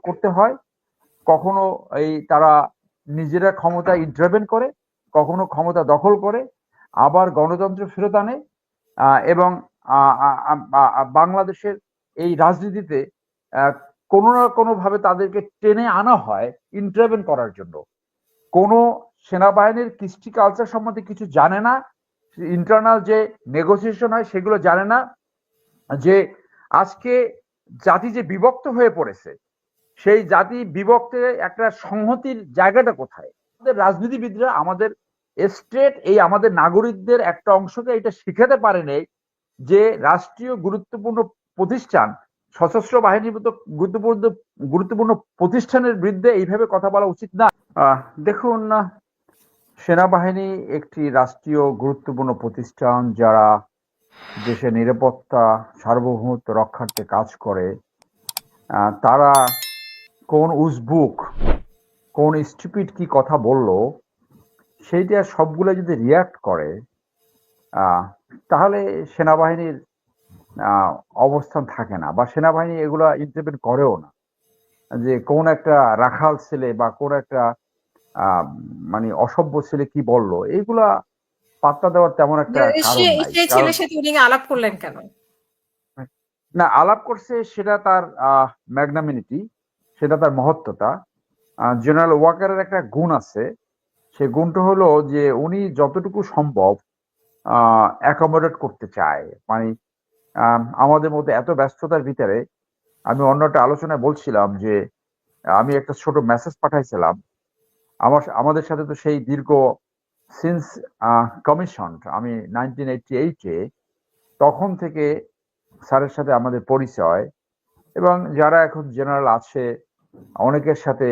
করতে হয়, কখনো তারা নিজেরা ক্ষমতা ইন্টারভেন করে, কখনো ক্ষমতা দখল করে, আবার গণতন্ত্র ফেরত আনে। এবং বাংলাদেশের এই রাজনীতিতে কোনো না কোনোভাবে তাদেরকে টেনে আনা হয় ইন্টারভেন করার জন্য। কোনো সেনাবাহিনীর কৃষ্টি কালচার সম্বন্ধে কিছু জানে না, ইন্টারনাল যে নেগোসিয়েশন হয় সেগুলো জানে না, যে আজকে জাতি যে বিভক্ত হয়ে পড়েছে, সেই জাতি বিভক্তে একটা সংহতির জায়গাটা কোথায়? আমাদের রাজনীতিবিদরা আমাদের স্টেট আমাদের নাগরিকদের একটা অংশকে এটা শিখাতে পারেনি যে রাষ্ট্রীয় গুরুত্বপূর্ণ প্রতিষ্ঠান, সশস্ত্র বাহিনীর মতো গুরুত্বপূর্ণ গুরুত্বপূর্ণ প্রতিষ্ঠানের বিরুদ্ধে এইভাবে কথা বলা উচিত না। দেখুন, সেনাবাহিনী একটি রাষ্ট্রীয় গুরুত্বপূর্ণ প্রতিষ্ঠান যারা দেশের নিরাপত্তা সার্বভৌমত্ব রক্ষার্থে কাজ করে। তারা কোন উজবুক, কোন স্টুপিড কি কথা বললো সেইটা সবগুলো যদি রিয়াক্ট করে, তাহলে সেনাবাহিনীর অবস্থান থাকে না, বা সেনাবাহিনী এগুলা ইন্টারভেন করেও না। যে কোন একটা রাখাল ছেলে বা কোন একটা মানে অসভ্য ছেলে কি বললো, এইগুলা পাত্তা দেওয়ার তেমন একটা কারণ নাই। সেই ছেলের সাথে উনি আলাপ করলেন কেন? না, আলাপ করছে সেটা তার ম্যাগনামিনিটি, সেটা তার মহত্বতা। জেনারেল ওয়াকারের একটা গুণ আছে, সে গুণটা হলো যে উনি যতটুকু সম্ভব অ্যাকোমোডেট করতে চায়। মানে আমাদের মধ্যে এত ব্যস্ততার ভিতরে, আমি অন্য একটা আলোচনায় বলছিলাম যে আমি একটা ছোট মেসেজ পাঠাইছিলাম। আমাদের সাথে তো সেই দীর্ঘ সিন্স কমিশন, আমি 1988-এ তখন থেকে স্যারের সাথে আমাদের পরিচয়, এবং যারা এখন জেনারেল আছে অনেকের সাথে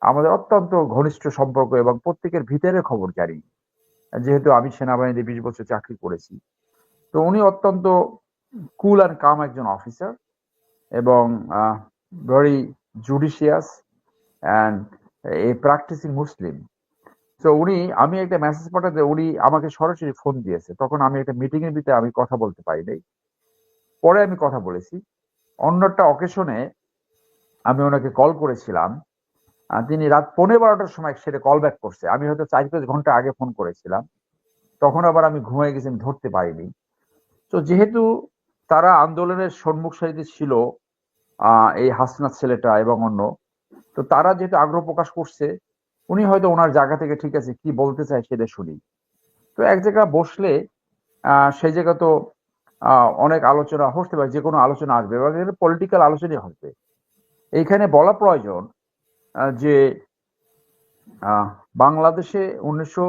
আমাদের অত্যন্ত ঘনিষ্ঠ সম্পর্ক, এবং প্রত্যেকের ভিতরের খবর জানি, যেহেতু আমি সেনাবাহিনীতে 20 বছর চাকরি করেছি। তো উনি অত্যন্ত কুল অ্যান্ড কাম একজন অফিসার, এবং very judicious and a practising Muslim. তো আমি একটা মেসেজ পাঠাতে উনি আমাকে সরাসরি ফোন দিয়েছে। তখন আমি একটা মিটিং এর ভিতরে আমি কথা বলতে পারি নাই, পরে আমি কথা বলেছি। অন্য একটা অকেশনে আমি ওনাকে কল করেছিলাম, তিনি রাত 12:15টার সময় সেটা কল ব্যাক করছে। আমি হয়তো 4-5 ঘন্টা আগে ফোন করেছিলাম, তখন আবার আমি ঘুমিয়ে গেছি, আমি ধরতে পারিনি। তো যেহেতু তারা আন্দোলনের সম্মুখ সারিতে ছিল, এই হাসনাত ছেলেটা এবং অন্য, তো তারা যেহেতু আগ্রহ প্রকাশ করছে, উনি হয়তো ওনার জায়গা থেকে ঠিক আছে কি বলতে চায় সেটা শুনি। তো এক জায়গায় বসলে সেই জায়গা তো অনেক আলোচনা হতে পারে, যে কোনো আলোচনা আসবে, এবং পলিটিক্যাল আলোচনাই আসবে। এইখানে বলা প্রয়োজন যে বাংলাদেশে 1900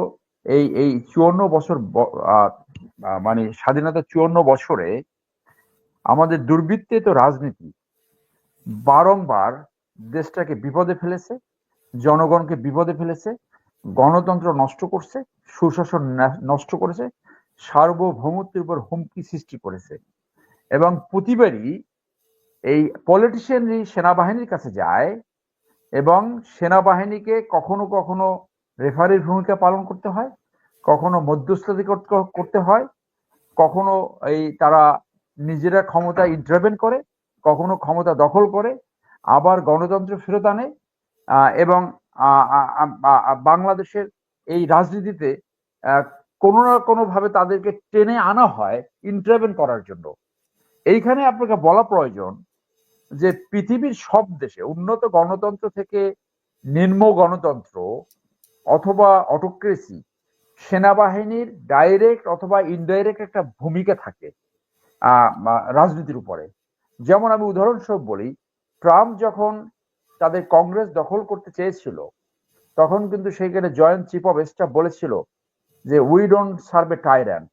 এই 54 বছর মানে স্বাধীনতার 54 বছরে আমাদের দুর্বৃত্তায়িত রাজনীতি বারংবার দেশটাকে বিপদে ফেলেছে, জনগণকে বিপদে ফেলেছে, গণতন্ত্র নষ্ট করছে, সুশাসন নষ্ট করেছে, সার্বভৌমত্বের উপর হুমকি সৃষ্টি করেছে। এবং প্রতিবারই এই পলিটিশিয়ানই সেনাবাহিনীর কাছে যায়, এবং সেনাবাহিনীকে কখনো কখনো রেফারির ভূমিকা পালন করতে হয়, কখনো মধ্যস্থতা করতে হয়, কখনো তারা নিজেরা ক্ষমতা ইন্টারভেন করে, কখনো ক্ষমতা দখল করে, আবার গণতন্ত্র ফেরত আনে। এবং বাংলাদেশের এই রাজনীতিতে কোনো না কোনোভাবে তাদেরকে টেনে আনা হয় ইন্টারভেন করার জন্য। এইখানে আপনাকে বলা প্রয়োজন যে পৃথিবীর সব দেশে উন্নত গণতন্ত্র থেকে নিম্ন গণতন্ত্র অথবা অটোক্রেসি, সেনাবাহিনীর ডাইরেক্ট অথবা ইনডাইরেক্ট একটা ভূমিকা থাকে রাজনীতির উপরে। যেমন আমি উদাহরণস্বরূপ বলি, ট্রাম্প যখন তাদের কংগ্রেস দখল করতে চেয়েছিল, তখন কিন্তু সেইখানে জয়েন্ট চিফ অফ স্টাফ বলেছিল যে we don't serve A টাইরান্ট,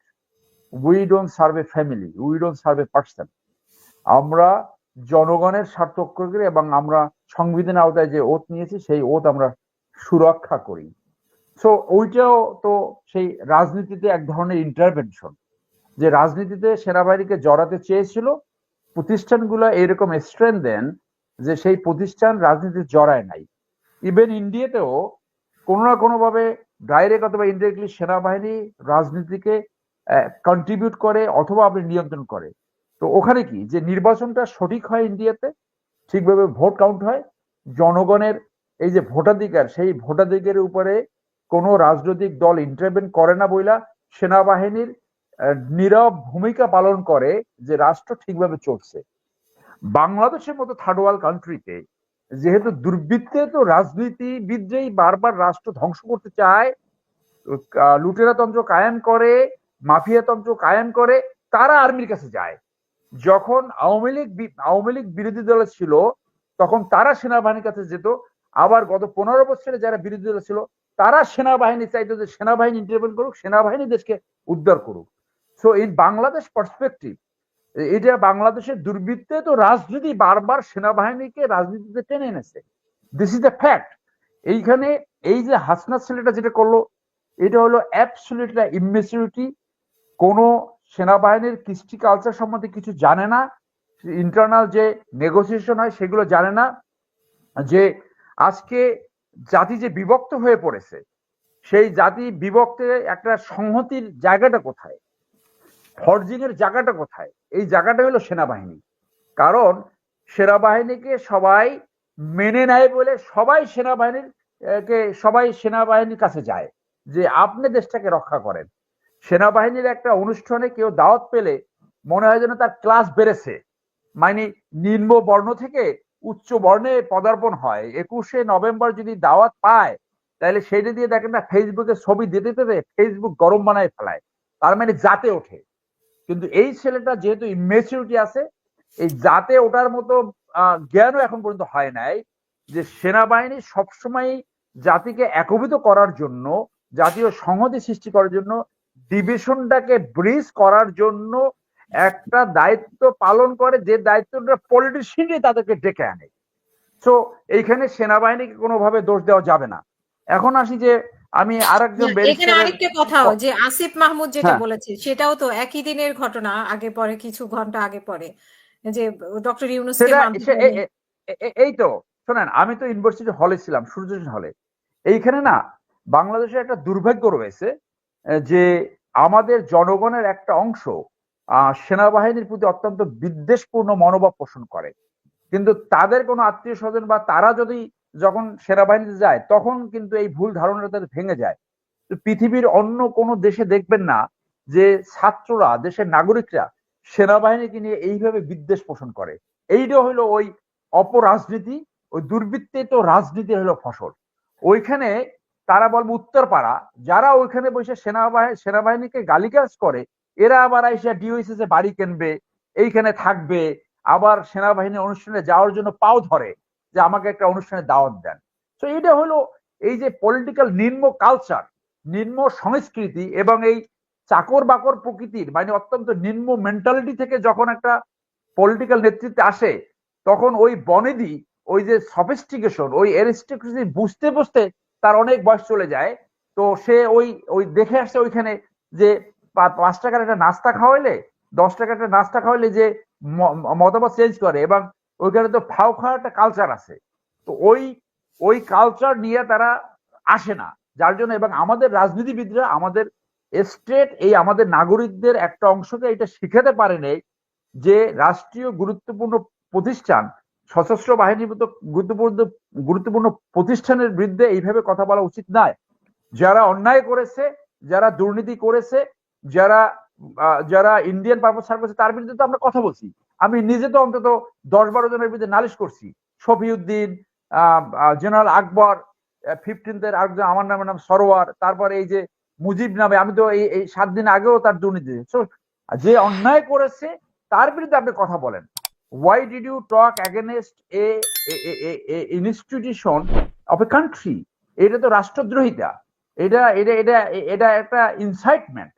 we don't serve A family, we don't serve a person. আমরা জনগণের স্বার্থ রক্ষা করি, এবং আমরা সংবিধানের আওতায় যে ওত নিয়েছি সেই ওত আমরা সুরক্ষা করি। সো ওইটাও তো সেই রাজনীতিতে এক ধরনের ইন্টারভেনশন, যে রাজনীতিতে সেনাবাহিনীকে জড়াতে চেয়েছিল, প্রতিষ্ঠানগুলো এইরকম স্ট্রেন দেন যে সেই প্রতিষ্ঠান রাজনীতি জড়ায় নাই। ইভেন ইন্ডিয়াতেও কোনো না কোনোভাবে ডাইরেক্ট অথবা ইনডাইরেক্টলি সেনাবাহিনী রাজনীতিকে কন্ট্রিবিউট করে অথবা আপনি নিয়ন্ত্রণ করে। তো ওখানে কি যে নির্বাচনটা সঠিক হয় ইন্ডিয়াতে, ঠিকভাবে ভোট কাউন্ট হয়, জনগণের এই যে ভোটাধিকার, সেই ভোটাধিকারের উপরে কোনো রাজনৈতিক দল ইন্টারভেন করে না বইলা সেনাবাহিনীর নীরব ভূমিকা পালন করে যে রাষ্ট্র ঠিকভাবে চলছে। বাংলাদেশের মতো থার্ড ওয়ার্ল্ড কান্ট্রিতে যেহেতু দুর্বৃত্তে তো রাজনীতিবিদরাই বারবার রাষ্ট্র ধ্বংস করতে চায়, লুটেরাতন্ত্র কায়েম করে, মাফিয়াতন্ত্র কায়েম করে, তারা আর্মির কাছে যায়। যখন আওয়ামী লীগ বিরোধী দলে ছিল তখন তারা সেনাবাহিনীর কাছে যেত। আবার গত 15 বছরে যারা বিরোধী দলে ছিল তারা সেনাবাহিনী চাইতো যে সেনাবাহিনী ইন্টারভেন করুক, সেনাবাহিনী দেশকে উদ্ধার করুক। সো ইন বাংলাদেশ পার্সপেক্টিভ, এটা বাংলাদেশের দুর্বৃত্তে তো রাজনীতি বারবার সেনাবাহিনীকে রাজনীতিতে টেনে এনেছে। This is the fact. এইখানে এই যে হাসনাত ছেলেটা যেটা করলো, এটা হলো অ্যাবসলিউটলি ইমেচুরিটি। কোনো সেনাবাহিনীর কৃষ্টি কালচার সম্বন্ধে কিছু জানে না, ইন্টারনাল যে নেগোসিয়েশন হয় সেগুলো জানে না, যে আজকে জাতি যে বিভক্ত হয়ে পড়েছে, সেই জাতি বিভক্তে একটা সংহতির জায়গাটা কোথায়, ফরজিং এর জায়গাটা কোথায়? এই জায়গাটা হলো সেনাবাহিনী। কারণ সেনাবাহিনীকে সবাই মেনে নেয় বলে সবাই সেনাবাহিনীর কাছে যায় যে আপনি দেশটাকে রক্ষা করেন। সেনাবাহিনীর একটা অনুষ্ঠানে কেউ দাওয়াত পেলে মনে হয় যেন তার ক্লাস বেড়েছে, মানে নিম্ন বর্ণ থেকে উচ্চ বর্ণে পদার্পণ হয়। 21শে নভেম্বর যদি দাওয়াত পায় তাহলে সেটা দিয়ে দেখেন না ফেসবুকে ছবি দিতে দিতে ফেসবুক গরম বানায় ফেলায়, তার মানে জাতে ওঠে। কিন্তু এই ছেলেটা যেহেতু ইমেচুরিটি আছে, এই জাতে ওঠার মতো জ্ঞানও এখন পর্যন্ত হয় নাই যে সেনাবাহিনী সবসময় জাতিকে একীভূত করার জন্য, জাতীয় সংহতি সৃষ্টি করার জন্য, ডিভিশনটাকে ব্রিজ করার জন্য একটা দায়িত্ব পালন করে, যে দায়িত্বটা পলিটিশিয়ানই তাদেরকে ডেকে আনে। সো এইখানে সেনাবাহিনীকে কোনোভাবে দোষ দেওয়া যাবে না। এখন আসি যে আমি আরেকজন এখানে ব্যারিস্টারের আরেকটা কথাও যে আসিফ মাহমুদ যেটা হ্যাঁ বলেছে সেটাও তো একই দিনের ঘটনা, আগে পরে কিছু ঘন্টা আগে পরে, যে ডক্টর ইউনূসকে সেটা মানতে হবে। এই তো শোনেন, আমি তো ইউনিভার্সিটি হলে ছিলাম, সূর্যসেন হলে। এইখানে না বাংলাদেশের একটা দুর্ভাগ্য রয়েছে, যে আমাদের জনগণের একটা অংশ সেনাবাহিনীর প্রতি অত্যন্ত বিদ্বেষপূর্ণ মনোভাব পোষণ করে। কিন্তু তাদের কোনো আত্মীয় স্বজন বা তারা যদি যখন সেনাবাহিনীতে যায় তখন কিন্তু এই ভুল ধারণাটা তাদের ভেঙে যায়। তো পৃথিবীর অন্য কোনো দেশে দেখবেন না যে ছাত্ররা, দেশের নাগরিকরা সেনাবাহিনীকে নিয়ে এইভাবে বিদ্বেষ পোষণ করে। এইটা হলো ওই অপরাজনীতি, ওই দুর্বৃত্তে তো রাজনীতি হলো ফসল। ওইখানে তারা বলবে উত্তরপাড়া, যারা ওইখানে বসে সেনাবাহিনীকে গালিগালাজ করে, এরা আবার আইসা ডিওএসএস এ বাড়ি কিনবে, এইখানে থাকবে, আবার সেনাবাহিনীর অনুষ্ঠানে যাওয়ার জন্য পাও ধরে যে আমাকে একটা অনুষ্ঠানে দাওয়াত দেন। তো এটা হলো এই যে পলিটিক্যাল নিম্ন কালচার, নিম্ন সংস্কৃতি, এবং এই চাকর বাকর প্রকৃতির মানে অত্যন্ত নিম্ন মেন্টালিটি থেকে যখন একটা পলিটিক্যাল নেতৃত্বে আসে, তখন ওই বনেদি ওই যে সফিস্টিকেশন, ওই অ্যারিস্টোক্রেসি বুঝতে বুঝতে তার অনেক বয়স চলে যায়। তো সে ওই ওই দেখে আসছে ওইখানে যে 5 টাকার একটা নাস্তা খাওয়াইলে, 10 টাকার একটা নাস্তা খাওয়াইলে যে মতামত চেঞ্জ করে, এবং ওইখানে তো ফাও খাওয়ার একটা কালচার আছে। তো ওই ওই কালচার নিয়ে তারা আসে না, যার জন্য এবং আমাদের রাজনীতিবিদরা, আমাদের স্টেট, এই আমাদের নাগরিকদের একটা অংশকে এটা শিখাতে পারেনি যে রাষ্ট্রীয় গুরুত্বপূর্ণ প্রতিষ্ঠান, সশস্ত্র বাহিনীর মতো গুরুত্বপূর্ণ গুরুত্বপূর্ণ প্রতিষ্ঠানের বিরুদ্ধে এইভাবে কথা বলা উচিত নয়। যারা অন্যায় করেছে, যারা দুর্নীতি করেছে, যারা যারা ইন্ডিয়ান পারপাস করেছে, তার বিরুদ্ধে তো আমরা কথা বলছি। আমি নিজে তো অন্তত 10-12 জনের বিরুদ্ধে নালিশ করছি। শফিউদ্দিন, জেনারেল আকবর, 15th আরেকজন আমার নাম সরোয়ার, তারপরে এই যে মুজিব নামে, আমি তো এই 7 দিন আগেও তার দুর্নীতি। যে অন্যায় করেছে তার বিরুদ্ধে আপনি কথা বলেন। Why did you talk against a institution of a country? এটা তো রাষ্ট্রদ্রোহিতা, এটা এটা এটা এটা একটা ইনসাইটমেন্ট।